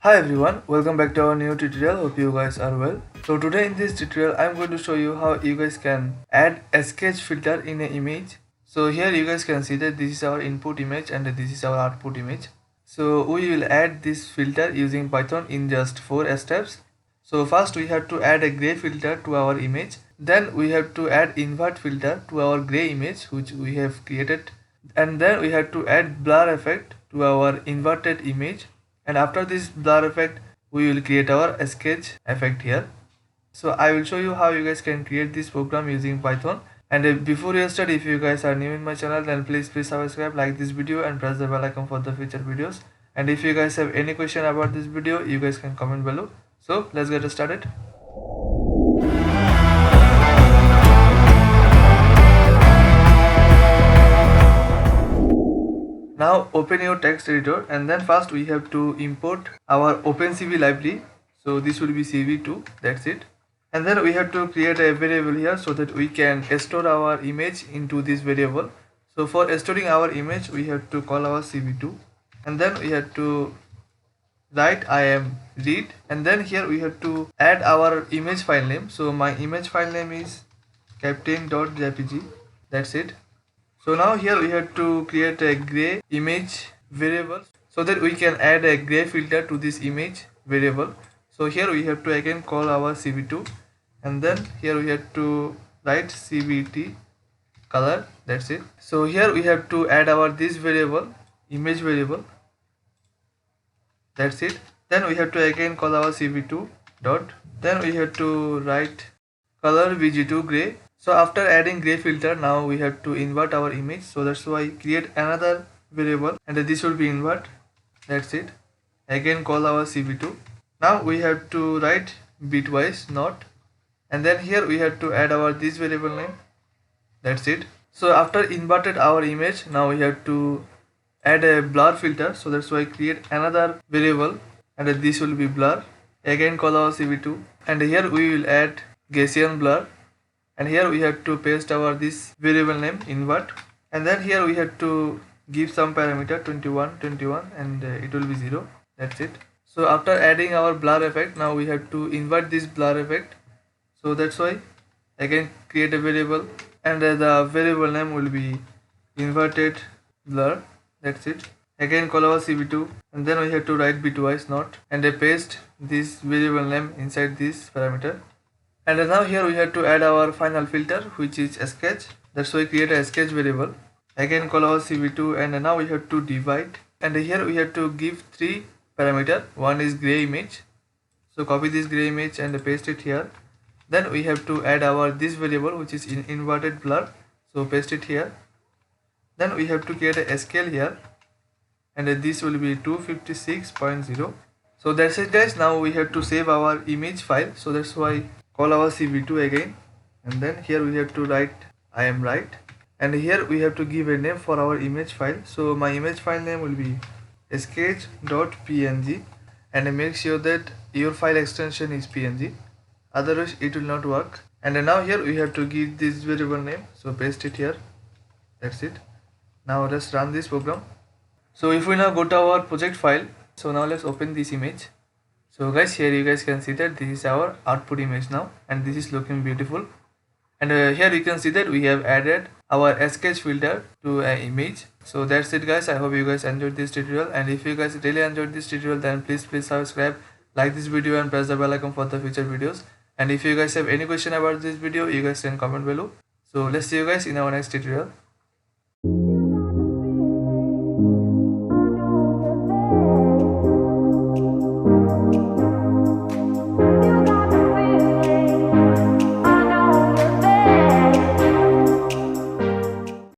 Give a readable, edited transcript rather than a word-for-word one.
Hi everyone, welcome back to our new tutorial. Hope you guys are well. So today in this tutorial I'm going to show you how you guys can add a sketch filter in an image. So here you guys can see that this is our input image and this is our output image. So we will add this filter using Python in just 4 steps. So first we have to add a gray filter to our image. Then we have to add invert filter to our gray image which we have created. And then we have to add blur effect to our inverted image. And after this blur effect we will create our sketch effect here. So I will show you how you guys can create this program using Python. And before you start, if you guys are new in my channel, then please subscribe, like this video and press the bell icon for the future videos. And if you guys have any question about this video, you guys can comment below. So let's get started. Now open your text editor, and then first we have to import our OpenCV library. So this will be CV2, that's it. And then we have to create a variable here so that we can store our image into this variable. So for storing our image we have to call our CV2, and then we have to write I am read, and then here we have to add our image file name. So my image file name is captain.jpg, that's it. So now here we have to create a gray image variable so that we can add a gray filter to this image variable. So here we have to again call our CV2, and then here we have to write CVT color, that's it. So here we have to add our this variable, image variable, that's it. Then we have to again call our CV2 dot, then we have to write color VG2 gray. So after adding gray filter, now we have to invert our image. So that's why create another variable and this will be invert, that's it. Again call our CV2. Now we have to write bitwise not, and then here we have to add our this variable name, that's it. So after inverted our image, now we have to add a blur filter. So that's why create another variable and this will be blur. Again call our CV2, and here we will add Gaussian blur, and here we have to paste our this variable name invert, and then here we have to give some parameter 21 and it will be 0, that's it. So after adding our blur effect, now we have to invert this blur effect. So that's why again create a variable, and the variable name will be inverted blur, that's it. Again call our CV2, and then we have to write bitwise not and paste this variable name inside this parameter. And now here we have to add our final filter, which is a sketch. That's why create a sketch variable. Again call our CV2, and now we have to divide, and here we have to give 3 parameter. One is gray image, so copy this gray image and paste it here. Then we have to add our this variable, which is inverted blur, so paste it here. Then we have to create a scale here, and this will be 256.0. so that's it guys. Now we have to save our image file, so that's why call our CV2 again, and then here we have to write I am right, and here we have to give a name for our image file. So my image file name will be sketch.png, and make sure that your file extension is png, otherwise it will not work. And now here we have to give this variable name, so paste it here, that's it. Now let's run this program. So if we now go to our project file, so now let's open this image. So guys, here you guys can see that this is our output image now, and this is looking beautiful. And here you can see that we have added our sketch filter to an image. So that's it guys. I hope you guys enjoyed this tutorial, and if you guys really enjoyed this tutorial, then please subscribe, like this video and press the bell icon for the future videos. And if you guys have any question about this video, you guys can comment below. So let's see you guys in our next tutorial.